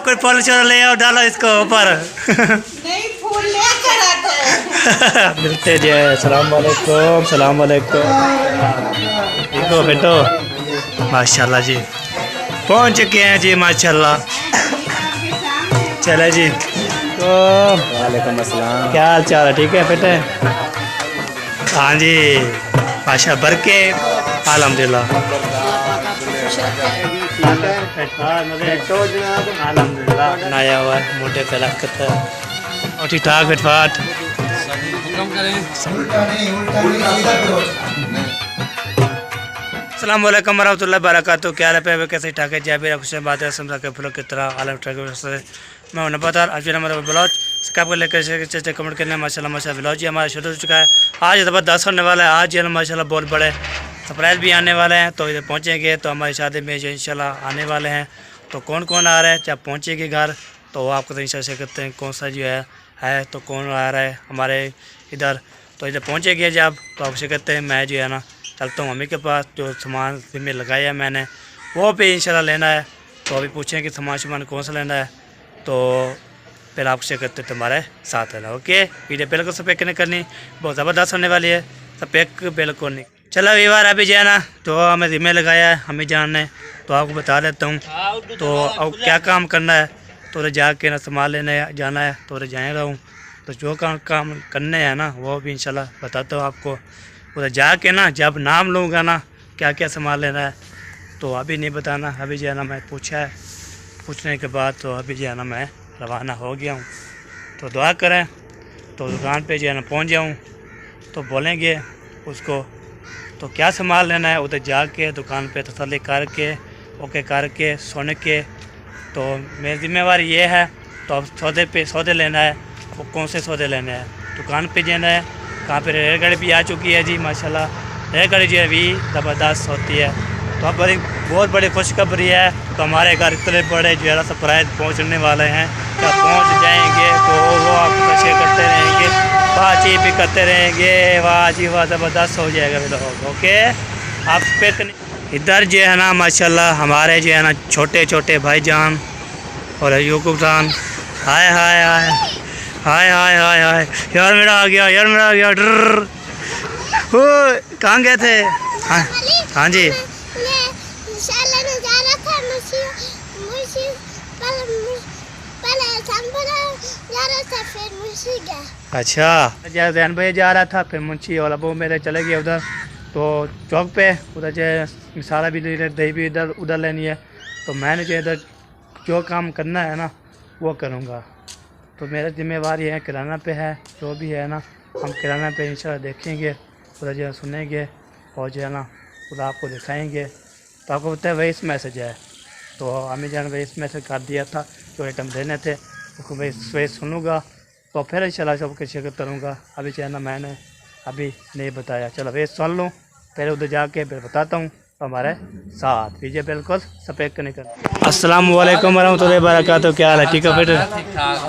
कोई फल शल ले आओ, डालो इसको ऊपर। नहीं फूल लेकर आते मिलते जी। सलाम वालेकुम, सलाम वालेकुम। ठीक हो बेटो? माशाल्लाह जी, पहुंच चुके हैं जी माशाल्लाह। चले जी। तो वालेकुम अस्सलाम। क्या हाल चाल है? ठीक है बेटे? हाँ जी माशा भर के अल्हम्दुलिल्लाह। अल्हम्दुलिल्लाह नया हुआ है, मोटे पे लगता है और ठीक ठाक फिटफाट। अस्सलाम वालेकुम वरहमतुल्लाहि वबरकातुहू। क्या हाल है पे? कैसे ठाक है? जय भी खुश बात है समझा के फलों की तरह आलम ट्रक से मैं उन्हें बता आज भी हमारा ब्लॉग सब्सक्राइब कर लेकर कमेंट करने माशाल्लाह माशाल्लाह। ब्लॉग जी हमारा शुरू हो चुका है। आज ज़बरदस्त होने वाला है। आज ये माशाल्लाह बहुत बड़े सरप्राइज़ भी आने वाले हैं। तो इधर पहुँचेंगे तो हमारी शादी में जो इंशाल्लाह आने वाले हैं। तो कौन कौन आ रहा है जब पहुँचेंगे घर तो आपको तो इंशाल्लाह शेयर करते हैं कौन सा जो है तो कौन आ रहा है हमारे इधर। तो इधर पहुँचेंगे जब तो आप शेयर करते हैं। मैं जो है ना चलता हूँ मम्मी के पास, जो सामान में लगाया है मैंने वो भी इंशाल्लाह लेना है। तो अभी पूछें कि सामान कौन सा लेना है तो फिर आप शेयर करते तुम्हारे साथ है ना। ओके, वीडियो बिल्कुल सपेक नहीं करनी, बहुत ज़बरदस्त होने वाली है। सपेक बिल्कुल नहीं। चलो वीवार अभी जो है ना तो हमें ज़िम्मे लगाया है हमें जान ने, तो आपको बता देता हूँ। तो अब क्या काम करना है तो उधर जाके ना सामान लेने जाना है तो उधर जाएगा हूँ। तो जो काम करने हैं ना वो भी इंशाल्लाह बताता हूँ आपको। उधर जाके ना जब नाम लूँगा ना क्या क्या सामान लेना है तो अभी नहीं बताना। अभी जो है ना मैं पूछा है, पूछने के बाद तो अभी जो है ना मैं रवाना हो गया हूँ। तो दुआ करें तो दुकान पे जो है ना पहुँच जाऊँ तो बोलेंगे उसको तो क्या सामान लेना है। उधर जाके दुकान पे तसल्ली करके ओके करके सुन के तो मेरी जिम्मेवारी ये है। तो अब सौदे लेना है, वो कौन से सौदे लेने हैं दुकान पे जाना है। कहाँ पे रेलगाड़ी भी आ चुकी है जी माशाल्लाह। रेलगाड़ी जो है भी ज़बरदस्त होती है। तो अब बहुत बड़ी खुशखबरी है। तो हमारे घर इतने बड़े जो है सरप्राइज़ पहुँचने वाले हैं। क्या पहुँच जाएंगे तो वो आपको शेयर करते रहेंगे, बातचीत भी करते रहेंगे। वाह जी वाह, ज़बरदस्त हो जाएगा लोग। ओके, आप पे इधर जो है ना माशाल्लाह हमारे जो है ना छोटे छोटे भाईजान और यूकुब खान। हाय हाय हाय हाय हाय हाय हाय यार मेरा आ गया, यार मेरा आ गया। डर कहाँ गए थे? हाँ हाँ जी अच्छा, जैन भाई जा रहा था फिर मुंशी और अबू मेरे चले गए उधर तो चौक पे। उधर जो मिसाला भी दही भी इधर उधर लेनी है। तो मैंने जो इधर जो काम करना है ना वो करूँगा। तो मेरा जिम्मेवारी है किराना पे है, जो भी है ना हम किराना पे इंशाल्लाह देखेंगे, उधर जो है सुनेंगे और जो है ना उधर आपको दिखाएंगे। तो आपको पता है वही इस मैसेज है। तो हमें जान वही इस मैसेज कर दिया था जो आइटम देने थे उसको वही सुनूँगा तो फिर इंशाल्लाह सबके शेयर करूँगा। अभी जो है ना मैंने अभी नहीं बताया, चलो वे सुन लूँ पहले उधर जाके फिर बताता हूँ हमारे साथ। वीडियो बिल्कुल सपेक नहीं कर। अस्सलाम वालेकुम वरहमतुल्लाहि वबरकातुहू। क्या हाल है? ठीक है बेटे?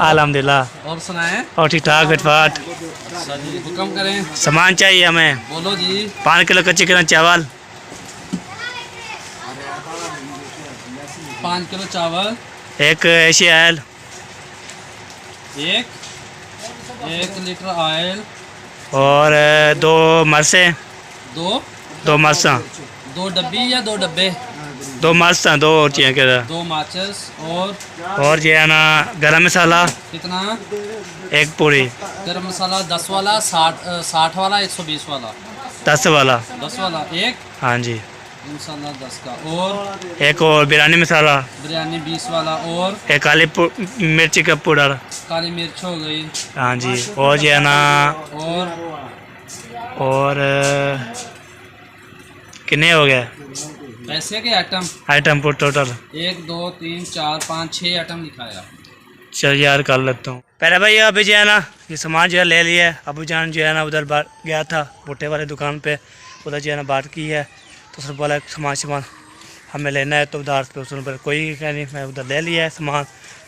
अल्हम्दुलिल्लाह। और सुनाएं? और ठीक ठाक फिटफाट। हुक्म करें। सामान चाहिए हमें। बोलो जी। 5 किलो कच्ची किलो चावल, 5 किलो चावल, 1 एशिया ऑयल, 1 लीटर ऑयल और 2 मरसें, 2 मरसा, 2 डब्बी या 2 डब्बे, 2 मरसा, 2 और चाहिए क्या? 2 माचिस और जो है ना गरम मसाला कितना? 1 पूरी, गरम मसाला 10 वाला, 60 वाला, 120 वाला, 10 वाला। 10 वाला 1 हाँ जी, इंशाल्लाह 10 का। और 1 और बिरयानी मसाला, बिरयानी 20 वाला, और 1 काली मिर्ची का पाउडर। काली मिर्च हो गई। हाँ जी, और जो है ना और कितने हो गए पैसे के आइटम पर टोटल? 1 2 3 4 5 6 आइटम लिखाया। चल यार कर लेता हूँ पहले भाई। अभी जो है ना ये सामान जो है ले लिया है। अबू जान जो है ना उधर गया था भुट्टे वाले दुकान पे, उधर जो है ना बात की है। तो उसने बोला सामान हमें लेना है तो उधार पे उसने बोला कोई क्या नहीं, मैं उधर ले लिया है सामान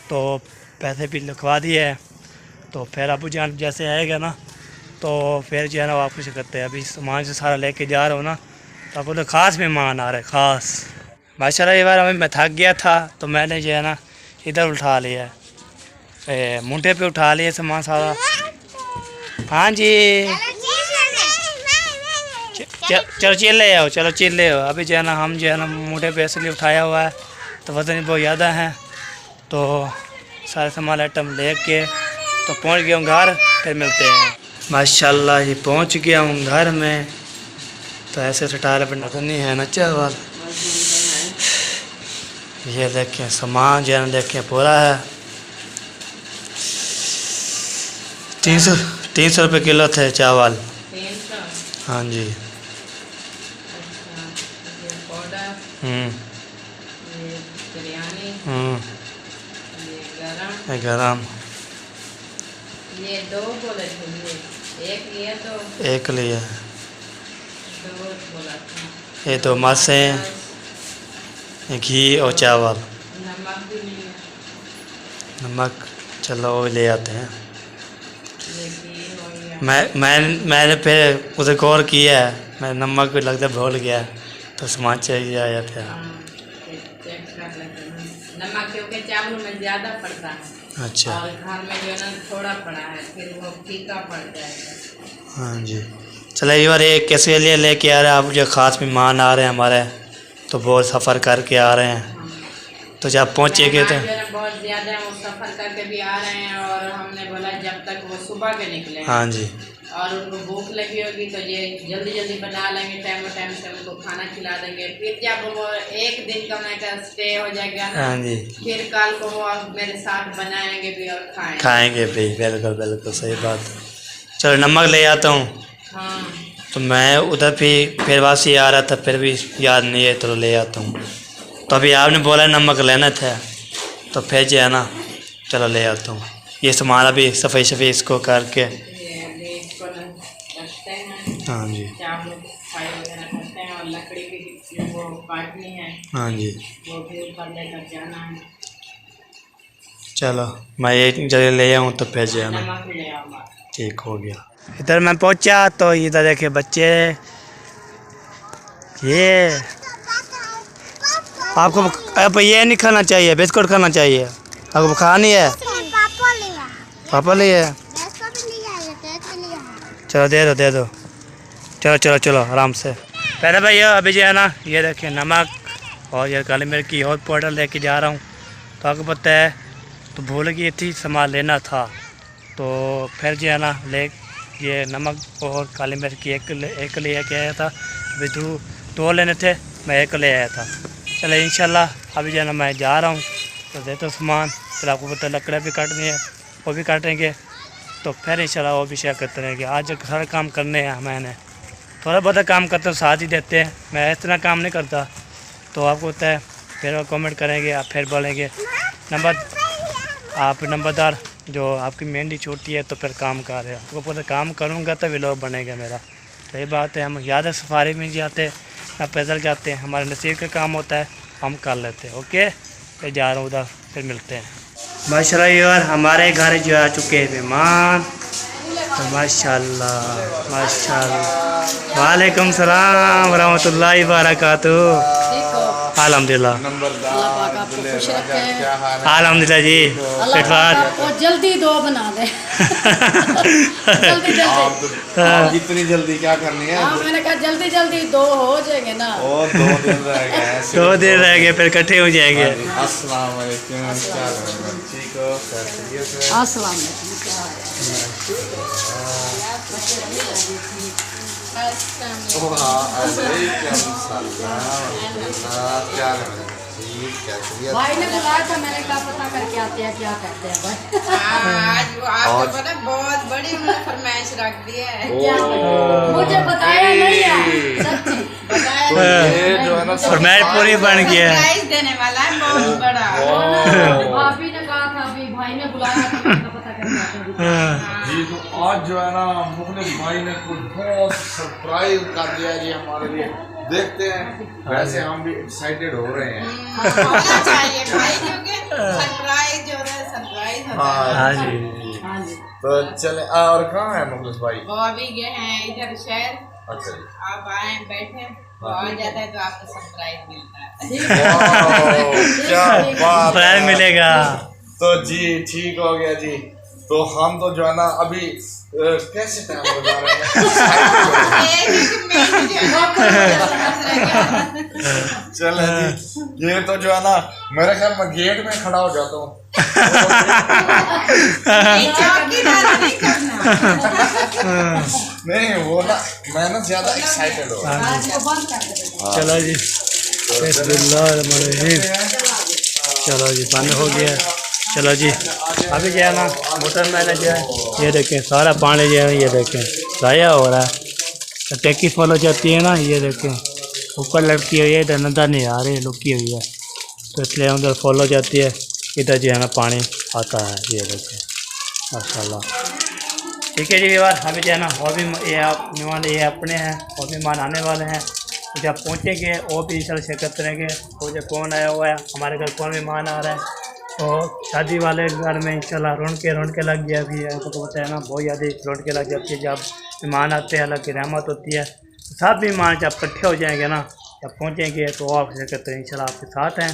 तो पैसे भी लिखवा दिए है। तो फिर अबू जान जैसे आएगा ना तो फिर जो है ना वापस करते हैं। अभी सामान से सारा लेके जा रहा हूँ ना तो आपको तो ख़ास मेहमान आ रहे हैं ख़ास। माशाल्लाह ये बार अभी मैं थक गया था तो मैंने जो है ना इधर उठा लिया है, मुंडे पे उठा लिया सामान सारा। हाँ जी चलो चिल ले आओ, चलो चिल ले आओ। अभी जो है ना हम जो है ना मुंडे पे इसलिए उठाया हुआ है तो वज़न बहुत ज़्यादा है, तो सारे सामान आइटम लेके तो पहुंच गया हूँ घर, फिर मिलते हैं। माशाल्लाह ये पहुंच गया हूँ घर में, तो ऐसे से टायर पर नजर नहीं है ना चावल। ये देखें सामान जो है ना देखें पूरा है। 300 रुपये किलो थे चावल। 300। हाँ जी। ये पाउडर, हम्म ये बिरयानी, ये गरम, गरम ये 2 बोले थे, ये एक लिए तो एक लिए 2 बोला था। ये 2 मासे, घी और चावल, नमक भी लिया, नमक। चलो वो ले आते हैं। ये घी हो गया। मैंने फिर उधर गौर किया है, मैं नमक भी लगता भूल गया, तो सामान चाहिए आया था। फिर चेक कर लेते हैं नमक, क्योंकि चावल में ज़्यादा पड़ता है अच्छा और घर में जो है ना थोड़ा पड़ा है, फिर वो फीका पड़ जाएगा। हाँ जी। चलो ये बार एक कैसे लिए लेके आ रहे हैं आप, जो ख़ास मेहमान आ रहे हैं हमारे, तो बहुत सफ़र करके आ रहे हैं, तो जब पहुँचेंगे तो जो है ना बहुत ज़्यादा वो सफ़र करके भी आ रहे हैं, और हमने बोला जब तक वो सुबह के निकले हाँ जी और उनको भूख लगी होगी तो ये जल्दी जल्दी बना लेंगे, टाइम से उनको खाना खिला देंगे। फिर जब वो एक दिन का मैं स्टे हो जाएगा ना, हाँ जी, फिर कल को वो मेरे साथ बनाएंगे भी और खाएंगे भी। बिल्कुल बिल्कुल सही बात है। चलो नमक ले आता हूँ। हाँ तो मैं उधर फिर वापसी आ रहा था, फिर भी याद नहीं है, तो ले आता हूँ। तो अभी आपने बोला नमक लेना था, तो फिर जो है ना चलो ले आता हूँ। ये सामान अभी सफ़ाई इसको करके, ये अभी इसको रखते हैं। हाँ जी चावल फ्राई वगैरह करते हैं, और लकड़ी भी वो काटनी है, हाँ जी। वो भी ऊपर लेकर जाना है। चलो मैं ये जगह ले आऊँ तो फिर जो है ना नमक ले आऊँगा। ठीक हो गया। इधर मैं पहुंचा तो इधर देखे बच्चे, ये आपको अब ये नहीं खाना चाहिए, बिस्कुट खाना चाहिए। आपको बुखार नहीं है? पापा लिए है? चलो दे दो। चलो आराम से। पहले भैया अभी जो है ना ये देखिए नमक और ये काली मिर्च की और पाउडर लेके जा रहा हूँ। तो आपको पता है तो भूल गई थी, सामान लेना था, तो फिर जो है ना ये नमक और काली मिर्च की एक ले के आया था। अभी 2 लेने थे, मैं 1 ले आया था। चलो इंशाल्लाह अभी जो है ना मैं जा रहा हूँ, तो देता हूँ सामान। फिर आपको पता लकड़ियाँ भी काटनी है, वो भी काटेंगे, तो फिर इंशाल्लाह वो भी शेयर करते रहेंगे। आज सारा काम करने हैं, मैंने थोड़ा बहुत काम करता हूँ, साथ ही देते हैं, मैं इतना काम नहीं करता। तो आपको पता है फिर कमेंट करेंगे, आप फिर बोलेंगे आप नंबरदार जो आपकी मेहंदी छोटी है तो फिर काम कर रहे हो। आपको पता काम करूँगा तो व्लॉग बनेगा मेरा। सही बात है, हम ज़्यादा सफारी में जाते ना पैदल जाते हैं, हमारे नसीब का काम होता है, हम कर लेते हैं। ओके फिर जा रहा हूँ उधर, फिर मिलते हैं। माशाल्लाह यार हमारे घर जो आ चुके हैं मेहमान, तो माशाल्लाह वालेकुम सलाम रहमतुल्लाहि व बरकातुहू। अल्हम्दुलिल्लाह अल्हम्दुलिल्लाह जी। आपको जल्दी 2 बना दे। जितनी जल्दी क्या करनी है? हाँ मैंने कहा जल्दी 2 हो जाएंगे ना। और 2 दिन रह गए। 2 दिन रह गए, फिर इकट्ठे हो जाएंगे। अस्सलाम वालेकुम। क्या ठीक हो? अस्सलाम भाई ने बुलाया था, मैंने कहा पता करके आते हैं क्या करते हैं भाई। आज वो आपको पता बहुत बड़ी उन्होंने फरमाइश रख दी है। मुझे बताया नहीं है, सच्ची बताया ये जो है ना फरमाइश पूरी बन गई है। सरप्राइज देने वाला है बहुत बड़ा। भाभी ने कहा था, अभी भाई ने बुलाया था, मैंने कहा पता करके आते हैं। जी तो आज जो है ना मुखलिस भाई ने कुछ बहुत सरप्राइज कर दिया जी हमारे लिए। देखते हैं, वैसे हम भी एक्साइटेड हो रहे हैं। होना चाहिए भाई, क्योंकि सरप्राइज जो है सरप्राइज होता है। हाँ जी हाँ जी तो चले। और कहाँ है मुखलिस भाई? वो अभी गए हैं इधर शहर। अच्छा जी। आप आए बैठे। और जाता है तो आपको सरप्राइज मिलता है। वाह, क्या बात प्राइज है। मिलेगा। तो जी ठीक हो गया जी। तो हम तो जो है ना अभी कैसे टाइम हो जा रहे हैं। चले जी, ये तो जो है ना मेरे ख्याल में गेट में खड़ा हो जाता हूँ। नहीं वो ना मैं ना ज्यादा एक्साइटेड हो। चलो जी, चलो जी बंद हो गया। चलो जी अभी जो है ना मोटर मैंने जो है ये देखें सारा पानी जो है ये देखें ज़ाया हो रहा है। तो टैंकी फुल हो जाती है ना, ये देखें ऊपर लटकी हुई है, इधर नज़र नहीं आ रही, लुकी हुई है, तो इसलिए उधर फुल हो जाती है, इधर जो है ना पानी आता है। ये देखें माशाल्लाह। ठीक है जी व्यवहार, अभी जो है ना और भी ये मेहमान ये अपने हैं और भी मेहमान आने वाले हैं, तो जब पहुँचेंगे और भी इंशाल्लाह शिरकत करेंगे। तो जब कौन आया हुआ है हमारे घर, कौन मेहमान आ रहा है, तो शादी वाले घर में इंशाल्लाह रौनक लग गया। अभी आपको तो पता है ना बहुत ज़्यादा रौनक लग जाती है जब मेहमान आते हैं, अल्लाह की रहमत होती है। तो सब मेहमान जब इकट्ठे हो जाएंगे ना, जब पहुँचेंगे तो आप शिरकत इंशाल्लाह आपके साथ हैं,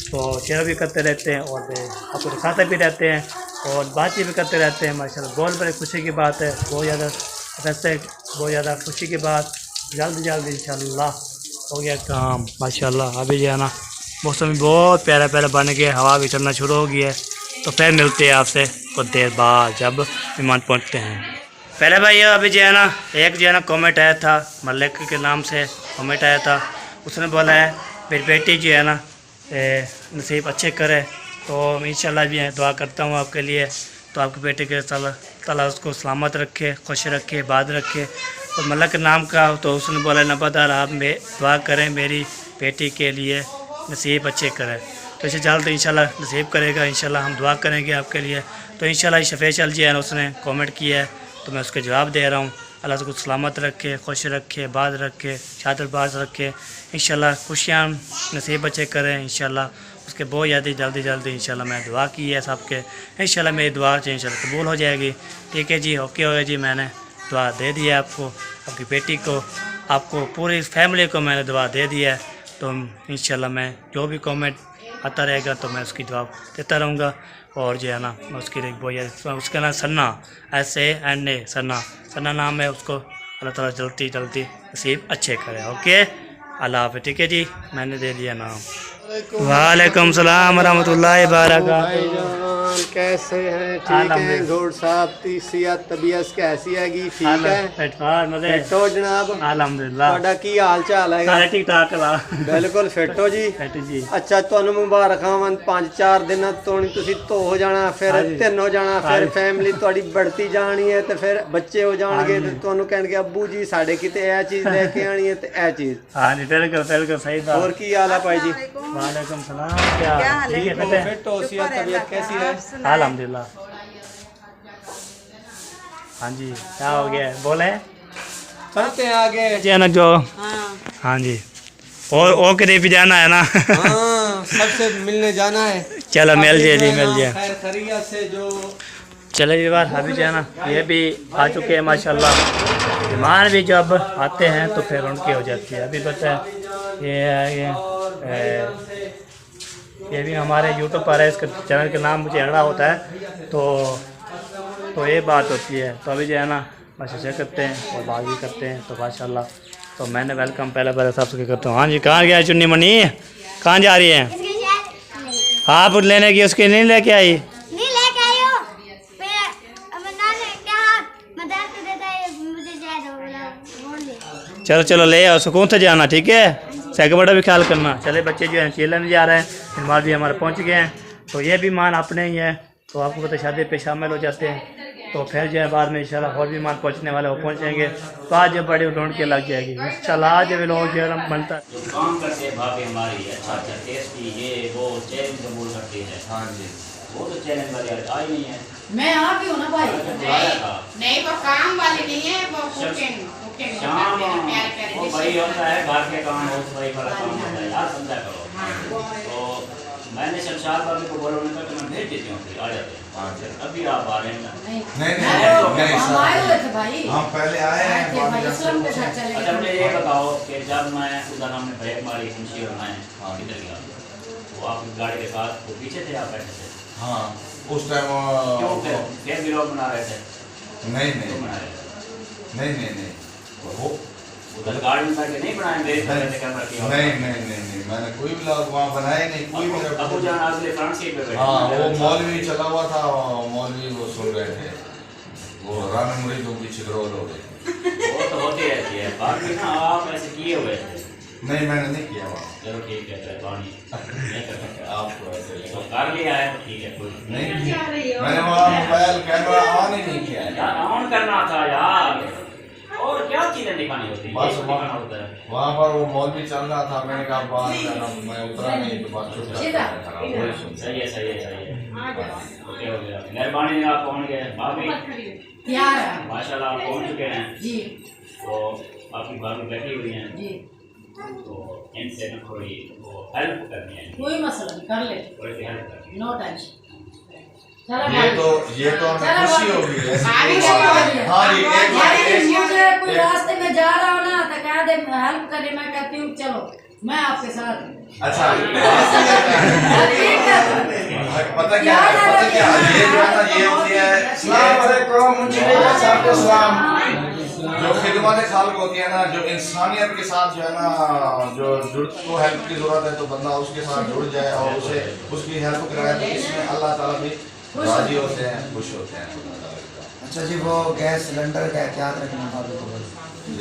तो शेयर भी करते रहते हैं और आपको दिखाते भी रहते हैं और बातचीत भी करते रहते हैं। माशाल्लाह बहुत बड़ी खुशी की बात है, बहुत ज़्यादा वैसे बहुत ज़्यादा खुशी की बात। जल्द इंशाल्लाह हो गया काम माशाल्लाह। अभी जो है ना मौसम बहुत प्यारा प्यारा बन गया, हवा भी चलना शुरू हो गया है। तो फिर मिलते हैं आपसे कुछ देर बाद जब मेहमान पहुंचते हैं। पहले भाई अभी जो है ना एक जो है ना कमेंट आया था, मलिक के नाम से कमेंट आया था, उसने बोला है मेरी बेटी जो है ना नसीब अच्छे करे, तो इंशाल्लाह भी दुआ करता हूँ आपके लिए। तो आपके बेटे के ताला उसको सलामत रखे, खुश रखे, बाद रखे। तो मलिक के नाम का, तो उसने बोला नबादार आप दुआ करें मेरी बेटी के लिए, नसीब अच्छे करें। तो इसे जल्द इंशाल्लाह नसीब करेगा, इंशाल्लाह हम दुआ करेंगे आपके लिए। तो इंशाल्लाह शफेचल जी है ना उसने कमेंट किया है, तो मैं उसके जवाब दे रहा हूँ। अल्लाह उसको सलामत रखे, खुश रखे, बाद रखे, शादबाज रखे, इंशाल्लाह खुशियाँ नसीब अच्छे करें। इंशाल्लाह उसके बहुत जल्दी इंशाल्लाह मैं दुआ की है सबके, इंशाल्लाह मेरी दुआ से इंशाल्लाह कबूल हो जाएगी। ठीक है जी, ओके हो गया जी, मैंने दुआ दे दी है आपको, आपकी बेटी को, आपको पूरी फैमिली को मैंने दुआ दे दी है। तो इंशाल्लाह मैं जो भी कमेंट आता रहेगा तो मैं उसकी जवाब देता रहूँगा। और जो है ना उसकी उसका नाम सन्ना, SANA सन्ना नाम है उसको। अल्लाह ताला जल्दी नसीब अच्छे करे। ओके अल्लाह हाफ़िज़। ठीक है जी, मैंने दे दिया नाम। वालेकुम सलाम रहमतुल्लाहि बरकातहू। कैसे हैं? ठीक है गौड़ साहब, सेहत तबीयत कैसी हैगी? ठीक है फिट हो जनाब? अल्हम्दुलिल्लाह। ਤੁਹਾਡਾ ਕੀ ਹਾਲ ਚਾਲ ਹੈਗਾ? सारे ठीक ठाक ला ਬਿਲਕੁਲ ਫਿੱਟ ਹੋ ਜੀ। जी ਅੱਛਾ ਤੁਹਾਨੂੰ ਮੁਬਾਰਕਾਂ ਹੋਣ, 5-4 ਦਿਨਾਂ ਤੋਂ ਤੁਸੀਂ ਧੋ ਹੋ ਜਾਣਾ, ਫਿਰ ਤਿੰਨ ਹੋ ਜਾਣਾ, ਫਿਰ ਫੈਮਿਲੀ ਤੁਹਾਡੀ बढ़ती ਜਾਣੀ ਹੈ, ਤੇ ਫਿਰ ਬੱਚੇ ਹੋ ਜਾਣਗੇ ਤੇ ਤੁਹਾਨੂੰ ਕਹਿਣਗੇ ਅੱਬੂ ਜੀ ਸਾਡੇ ਕਿਤੇ ਇਹ ਚੀਜ਼ ਲੈ ਕੇ ਆਣੀ ਹੈ ਤੇ ਇਹ ਚੀਜ਼। हाँ जी बिल्कुल सही बात। ਹੋਰ ਕੀ ਹਾਲ ਹੈ ਭਾਈ ਜੀ? वालेकुम सलाम। क्या ठीक है फिट है? ਫਿੱਟ हो, सेहत तबीयत कैसी है? अल्हम्दुलिल्लाह। हाँ जी क्या हो गया है? बोले चलते हैं आगे जी है ना जो। हाँ जी और करीब भी जाना है ना। हाँ सबसे मिलने जाना है। चलो मिल जाए जी, मिल जाए। खैर खैरियत से जो चलो जी बार अभी जो है ना ये भी आ चुके हैं माशाल्लाह। मेहमान भी जब आते हैं तो फिर उनकी हो जाती है। अभी पता है ये भी हमारे यूट्यूब पर है, इसके चैनल का नाम मुझे अड़ा होता है, तो ये बात होती है। तो अभी जो है ना मैसेज करते हैं और बात भी करते हैं, तो माशाल्लाह। तो मैंने वेलकम पहले सबसे करता हूँ। हाँ जी कहाँ गया चुन्नी मनी, कहाँ जा रही है? आप लेने की उसकी नहीं लेके आई? नहीं लेके आई हो, फिर मैंने क्या मदद कर देता है मुझे ज्यादा बोल दे। चलो ले आओ, सुकून से जाना, ठीक है? साइकिल बड़ा भी ख्याल करना। चले बच्चे जो हैं चेला में जा रहे हैं, मेहमान भी हमारे पहुंच गए हैं। तो ये भी मान अपने ही है, तो आपको पता शादी पे शामिल हो जाते हैं, तो फिर जो है बाद में इंशाल्लाह और भी मान पहुंचने वाले वो पहुंचेंगे। तो आज जब बड़ी ढूंढ के लग जाएगी इंशाल्लाह। आज भी लोग जो है बनता जो काम करते हैं भाभी हमारी अच्छा टेस्टी ये वो चैलेंज कबूल करती है। हाँ जी वो तो चैलेंज वाली आई नहीं है। मैं आ भी हूँ ना भाई। बुलाया था नहीं वो काम वाली नहीं है, वो कुकिंग शाम प्यार वो भाई होता है घर के काम, हाउस वाइफ वाला काम होता है यार, समझा करो। तो मैंने शमशाद भाभी को बोला, उन्होंने कहा कि मैं भेज देती हूँ, फिर आ जाते हैं। अभी आप आ रहे हैं ना? नहीं नहीं हम आए हुए थे भाई, हम पहले आए हैं थे भाई, इस्लाम के साथ चले अच्छा मुझे गए। ये बताओ कि जब मैं उधर हमने ब्रेक मारी शमशीर और मैं किधर गया, वो आप गाड़ी के साथ वो पीछे थे, आप बैठे थे? हाँ उस टाइम क्यों फिर वीलॉग बना रहे थे? नहीं क्यों बना रहे थे? नहीं वो उधर गाड़ी में बैठे नहीं बनाए, मेरे तरह से कैमरा किया? नहीं मैंने कोई ब्लॉग वहाँ बनाया नहीं, कोई मेरा अबू जान अगले फ्रंट सीट पे बैठे। हाँ वो मौलवी चला हुआ था, मौलवी वो सुन रहे थे, वो राना मुरीदों की छिद्रोल हो गई। वो तो होती रहती है, बाकी ना आप ऐसे किए हुए थे। नहीं मैंने नहीं किया वहाँ, चलो ठीक है, मेहरबानी नहीं कर सकते आप, आपको ऐसे तो कर लिया है तो ठीक है, कोई नहीं किया मैंने वहाँ मोबाइल कैमरा ऑन ही नहीं किया है। यार ऑन करना था यार, और क्या चीजें दिखानी होती है, बस ये दिखाना होता है। वहाँ पर वो मौलवी चल रहा था, मैंने कहा बात करना, मैं उतरा नहीं तो बात चुप सही है जाता। ओके हो गया, मेहरबानी आप पहुँच गए। भाभी यार माशाल्लाह आप पहुँच चुके हैं, जी तो आपकी भाभी बैठी हुई हैं, जी, तो इनसे ना थोड़ी वो हेल्प करनी है, कोई मसला नहीं, कर ले, थोड़ी सी हेल्प करनी है। No tension. ये तो हमें खुशी होगी ऐसी भाभी कोई क्या बात बोल नहीं। रही है? हाँ जी एक बार मुझे कोई रास्ते में जा रहा हो ना तो कह दे हेल्प करे, मैं कहती हूँ चलो मैं आपके साथ हूँ। अच्छा ठीक है। पता क्या है ये जो है ना ये होती है सलाम अलैकुम सलाम, जो खिदमत खालिक होती है ना, जो इंसानियत के साथ जो है ना, जो को हेल्प की जरूरत है तो बंदा उसके साथ जुड़ जाए और उसे उसकी हेल्प कराए, तो इसमें अल्लाह ताला भी राजी होते हैं, खुश होते हैं। अच्छा जी, वो गैस सिलेंडर का एहतियात रखना था,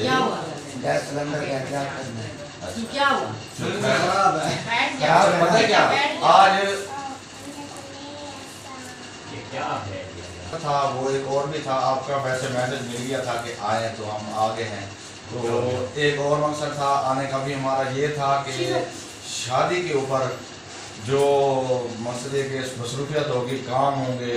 क्या हुआ? गैस सिलेंडर का एहतियात करना है। क्या हुआ? पता है क्या आज ये क्या है? था वो एक और भी था, आपका वैसे मैसेज मिल गया था कि आए तो हम आ गए हैं, तो एक और मकसद था आने का भी हमारा ये था कि शादी के ऊपर जो मसले के मसरूफियत होगी, काम होंगे,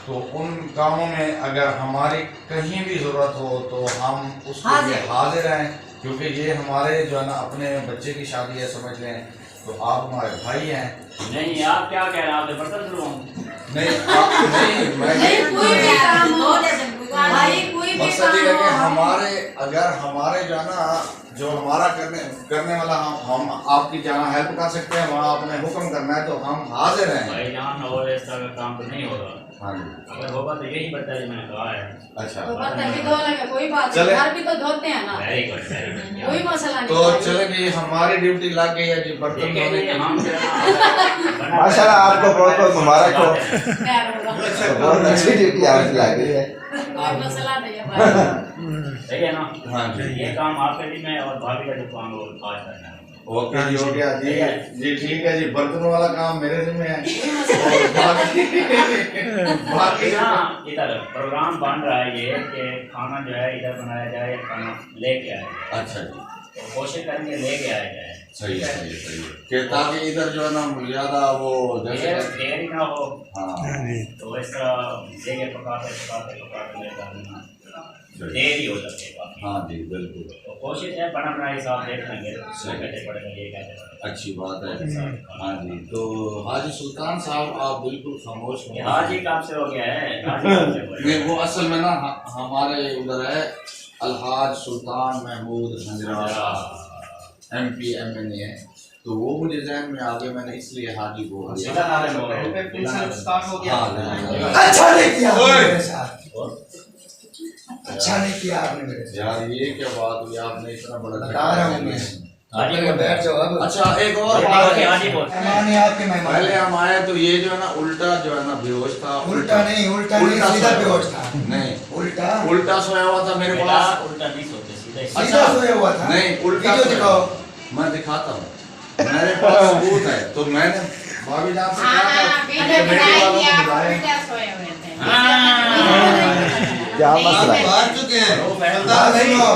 तो उन कामों में अगर हमारी कहीं भी ज़रूरत हो तो हम उसके लिए हाजिर हैं, क्योंकि ये हमारे जो है ना अपने बच्चे की शादी है, समझ लें, तो आप हमारे भाई हैं। नहीं आप क्या कह रहे हैं, आप बर्तन धुलवाऊं? नहीं मैं नहीं कोई भी काम हो भाई, कोई भी मकसद ये है कि काम हो, हमारे अगर हमारे जो है ना जो हमारा करने वाला हम आपकी जहाँ हेल्प कर सकते हैं वहाँ आपने हुक्म करना है तो हम हाजिर हैं। भाई जान और इस तरह का काम तो नहीं होगा, हाँ जी अगर होगा तो यही बता जो मैंने कहा है। अच्छा तो बर्तन भी धो लेंगे, कोई बात नहीं, चले। घर भी तो धोते हैं ना, वेरी गुड कोई मसला नहीं। तो चले जी हमारी ड्यूटी लग गई है जी बर्तन धोने की। माशाल्लाह आपको बहुत बहुत मुबारक हो, प्यार होगा, बहुत अच्छी ड्यूटी आपकी लग रही है। कोई मसला नहीं है भाई। सही है ना? हाँ जी ये काम आपके जिम्मे है और भाभी का जो काम है वो आज करना है। ओके जी हो गया जी जी ठीक है जी, बर्तनों वाला काम मेरे जिम्मे है और बाकी ना इधर प्रोग्राम बन रहा है ये कि खाना जो है इधर बनाया जाए, खाना लेके आया जाए। अच्छा जी तो कोशिश करेंगे लेके आया जाए, सही है कि ताकि इधर जो है ना ज़्यादा वो जैसे देर ही ना हो। हाँ तो इस तरह लेके पकाते ले जाना देर ही हो जाती है काफी। हाँ जी बिल्कुल तो कोशिश है बना बनाई साहब देख लेंगे कैसे पड़ेगा, ये कैसे पड़ेगा। अच्छी बात है। हाँ जी तो हाजी सुल्तान साहब आप बिल्कुल खामोश हैं। हाजी काम से हो गया है, हाजी काम से हो गया। नहीं वो असल में ना हमारे उधर है अलहाज सुल्तान महमूद MP MNA है, तो वो मुझे जहन में आ गया, मैंने इसलिए हाजी बोल दिया। सीधा नारे हो गया। अच्छा नहीं किया आपने मेरे साथ, अच्छा नहीं किया आपने मेरे साथ, यार ये क्या बात हुई, आपने इतना बड़ा बता रहा हूँ मैं। हाजी बोल। बैठ जाओ अब। अच्छा एक और बात हाजी है, हाजी बोल। मेहमान है आपके, मेहमान पहले हम आए तो ये जो है ना उल्टा जो है ना बेहोश था, उल्टा नहीं सीधा बेहोश था, नहीं उल्टा उल्टा सोया हुआ था मेरे बेटा पास। उल्टा नहीं सोते, सीधा ही। सीधा सोया हुआ था। नहीं उल्टा वीडियो सोया। दिखाओ। मैं दिखाता हूँ, मेरे पास सबूत है, तो मैंने भाभी जान से कहा था कि कमेटी वालों को बुलाएं। क्या मसला है? बात चुके हैं बात नहीं हो,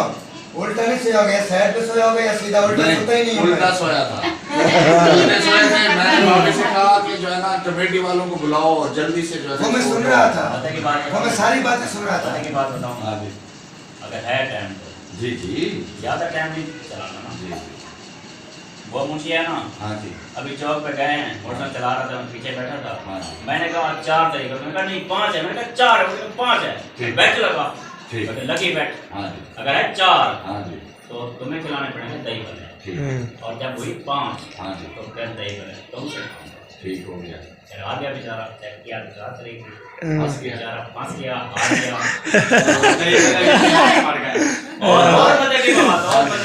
उल्टा नहीं सोया गया, साइड पे सोया होगा या सीधा उल्टा सोता ही नहीं नहीं उल्टा सोया था। उल्टे सोए थे, मैंने भाभी से कहा कि जो है ना कमेटी वालों को बुलाओ और जल्दी से जो है वो मैं सुन रहा था, पता की बात वो मैं सारी बातें सुन रहा था। पता की बात बताऊँ, हाँ जी अगर है टाइम तो जी जी ज़्यादा टाइम नहीं चलाना ना। जी वो मुंशी है ना, हाँ जी, अभी चौक पे गए हैं, मोटरसाइकिल चला रहा था, मैं पीछे बैठा था। हाँ। मैंने कहा 4 तरीके, मैंने कहा नहीं 5 है, मैंने कहा 4 है, मैंने कहा 5 है, ठीक। बैठ लगा, ठीक। मैंने कहा लगी बैठ, हाँ जी, अगर है 4 हाँ जी, तो तुम्हें खिलाने पड़ेंगे दही भल्ले, ठीक, और जब हुई 5 हाँ जी, तो फिर दही भल्ले तुमसे खाऊंगा। ठीक हो गया। फिर आ गया बेचारा, चेक किया तो 4 तरीके, फंस गया। बेचारा फंस गया, आ गया। और मजे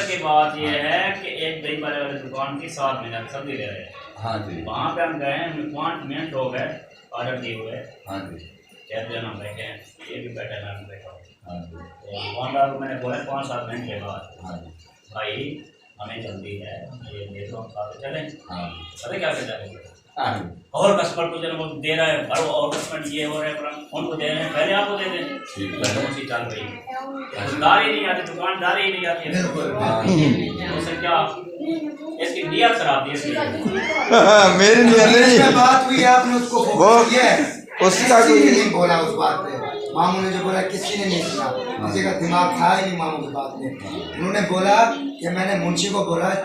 की बात ये है कि एक दही भल्ले वाली दुकान की 7 मिनट सब्जी ले रहे हैं। हाँ जी, वहाँ पे हम गए, 5 मिनट हो गए ऑर्डर दिए हुए, हाँ जी, 4 जन हम बैठे हैं, ये भी बैठे हैं, मैं बैठा हूँ। हाँ जी, तो दुकानदार को मैंने बोला 5-7 मिनट के बाद, हाँ जी, भाई हमें जल्दी है, ये दे दो, हम साथ चलें। हाँ पता क्या कहता है, हाँ और कस्टमर को जो दे रहा है, भरो, और कस्टमर ये हो रहा है, उनको दे रहे हैं, पहले आपको दे दें। ठीक है। लड़कों चल रही है, दुकानदार ही नहीं आती, दुकानदार ही नहीं आती है, तो उससे क्या इसकी नीयत खराब थी इसलिए। मेरी इसमें बात हुई, आपने उसको वो फोकस किया है, उसका किसी ने कोई नहीं बोला उस बात पे। मामू ने जो बोला किसी ने नहीं सुना, किसी का दिमाग था ही नहीं मामू की बात में। उन्होंने बोला कि मैंने मुंशी को बोला है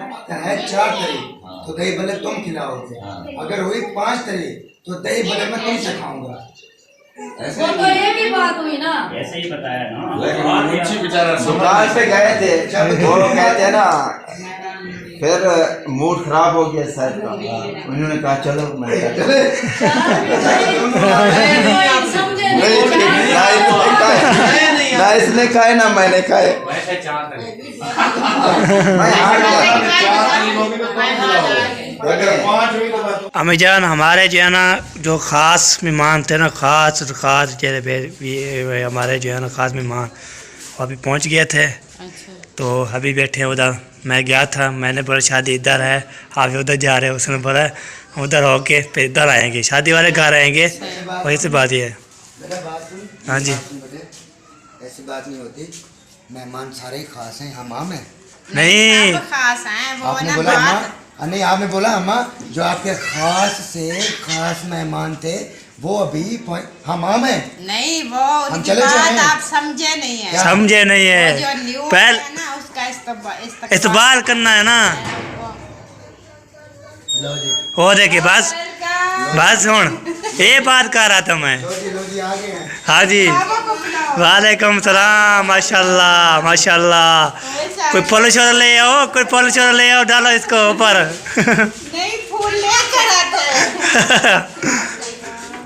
4 तरीक तो दही भले तुम खिलाओगे, अगर हुई 5 तरीक तो दही भले मैं तुमसे खाऊंगा। ऐसे वो तो एक ही बात हुई ना। ऐसे ही बताया ना, लेकिन और मुंशी क्या? बेचारा दुकान पे गए थे, वो कहते हैं ना, फिर मूड खराब हो गया सर का, उन्होंने कहा चलो मैं चले समझे नहीं, ना इसने खाए ना मैंने खाए, वैसे 4 तरीके मैं हार गया। अगर 5 हुई तो बात अम्मी जान हमारे जो है ना जो ख़ास मेहमान थे ना, ख़ास ये हमारे जो है ना ख़ास मेहमान वो अभी पहुंच गए थे। तो अभी बैठे हैं उधर, मैं गया था, मैंने बोला शादी इधर है, आप उधर जा रहे हो, उसने बोला उधर होके फिर इधर आएंगे, शादी वाले घर आएंगे, वही से बात ये है। मेरा बात सुन, हाँ जी। ऐसी बात नहीं होती, मेहमान सारे ही खास हैं, हमाम है। नहीं खास हैं वो आपने ना बोला बात- अम्मा, नहीं आपने बोला अम्मा जो आपके खास से खास मेहमान थे वो अभी हमाम है। नहीं वो हम उनकी चले बात जाएं। आप समझे नहीं है। समझे नहीं वो जो है, न्यू पहले है ना उसका इस्तबाल करना है ना। लो जी, हो देखिए बस बस सुन, ये बात कर रहा था मैं। लो जी आ गए हैं। हाँ जी, वालेकुम सलाम, माशाल्लाह माशाल्लाह। कोई पुलिस वाला ले आओ, कोई पुलिस वाला ले आओ, डालो इसको ऊपर। नहीं फूल लेकर आते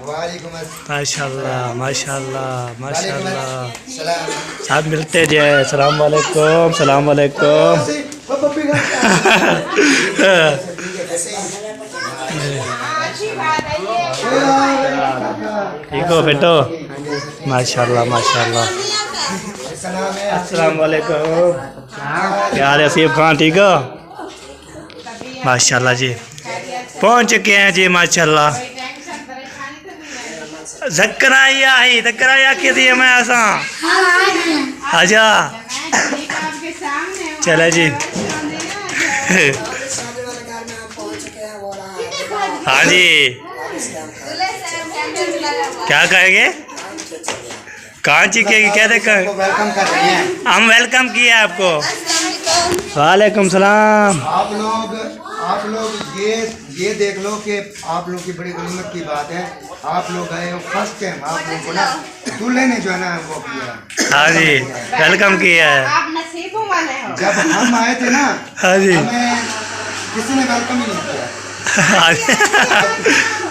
वालेकुम अस्सलाम। माशाल्लाह माशाल्लाह माशाल्लाह। सलाम। साथ मिलते जाए, सलाम वालेकुम, सलाम वालेकुम। अच्छी बात है ये। ठीक हो बेटो, माशाल्लाह माशाल्लाह। अस्सलाम वालेकुम, क्या हाल है असीफ खान, ठीक हो? माशाल्लाह जी, पहुंच चुके हैं जी माशाल्लाह। जकराया के दिए मैं ऐसा आजा, चले जी। हाँ जी, क्या कहेंगे, कहाँ चीखेगी, क्या देखा, वेलकम कर रहे हैं। हम वेलकम किया आपको। वालेकुम सलाम। आप लोग ये देख लो कि आप लोग की बड़ी गनीमत की बात है, आप लोग आए हो फर्स्ट टाइम, आप लोगों को ना दूल्हे ने जो है ना वो किया। हाँ जी, वेलकम किया है। आप नसीबों वाले हो। जब हम आए थे ना, हाँ जी, हमें किसी ने वेलकम ही नहीं किया।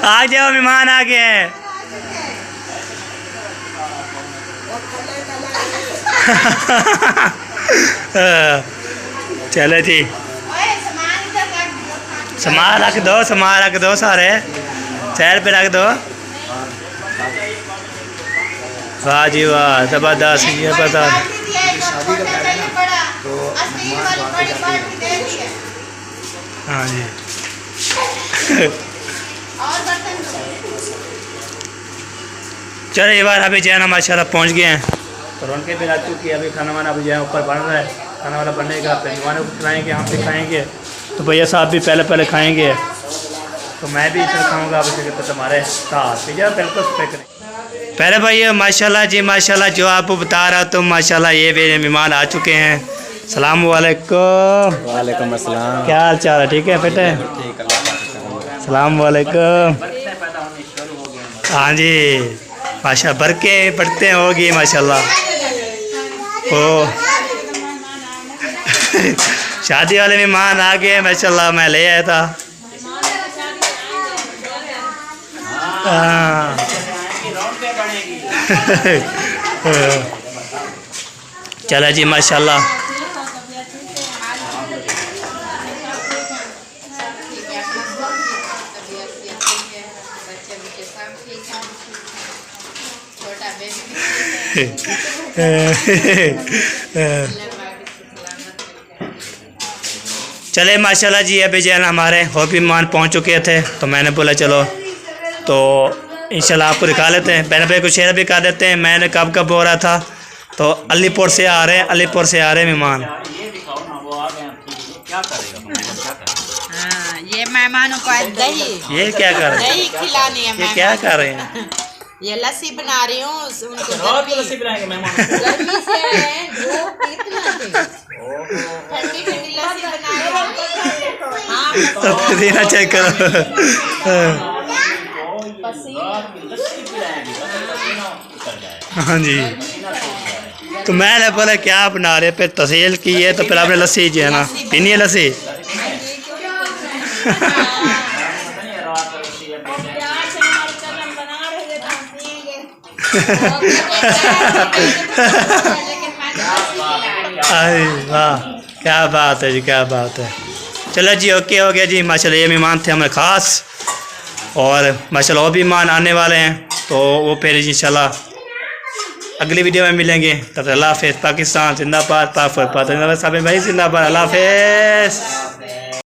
आ जाओ, मेहमान आ गए हैं। चलो जी, सामान रख दो सारे साइड पे रख दो। वाह जी वाह, जबरदस्त, ये पता। हाँ जी। चलो ये बार अभी जो है ना माशाल्लाह पहुँच गए हैं, तो रौनकें भी लग चुकी है। अभी खाना वाना अभी जो है ऊपर बन रहा है, खाना वाला बनने का, मेहमानों को खिलाएँगे, हम भी खाएँगे, तो भैया साहब भी पहले खाएँगे, तो मैं भी इसे खाऊँगा। अभी तो तुम्हारे साथ भैया बिल्कुल करें पहले भैया माशाल्लाह जी माशाल्लाह, जो आपको बता रहा तो माशाल्लाह ये मेरे मेहमान आ चुके हैं, सलाम वालेकुम। वालेकुम अस्सलाम। क्या हाल चाल है? ठीक है बेटे? सलाम वालेकुम। हाँ जी माशा बरके पढ़ते होगी माशाल्लाह। ओ शादी वाले मेहमान आ गए माशाल्लाह, मैं ले आया था। हाँ चला जी माशाल्लाह। चले माशाल्लाह जी। अभी जो है ना हमारे हॉबी मान पहुंच चुके थे, तो मैंने बोला चलो तो इंशाल्लाह आपको दिखा लेते हैं। बहन भाई को शेयर भी कर देते हैं। मैंने कब हो रहा था, तो अलीपुर से आ रहे हैं, अलीपुर से आ रहे हैं मेहमान। हाँ, ये मेहमानों को आज दही, ये क्या कर रहे हैं? दही खिलानी है। ये क्या कर रहे हैं? ये लस्सी बना रही हूँ उनको। लस्सी बनाएंगे मेहमान। गर्मी से हैं, धूप इतना थी। ठंडी ठंडी लस्सी बना रही हूँ। हाँ, पुदीना चेक करो। हाँ जी, तो मैंने बोला क्या बना रहे, फिर तहसील की है तो फिर आपने लस्सी जो है ना पीनी है लस्सी। अरे वाह, क्या बात है जी, क्या बात है। चलो जी ओके हो गया जी माशाल्लाह। ये मेहमान थे हमारे ख़ास, और माशाल्लाह और भी मेहमान आने वाले हैं, तो वो फिर इंशाल्लाह अगली वीडियो में मिलेंगे। तब तक अल्लाह हाफ़िज़। पाकिस्तान जिंदाबाद, पाक फौज जिंदाबाद, साबिर भाई जिंदाबाद। अल्लाह हाफ़िज़।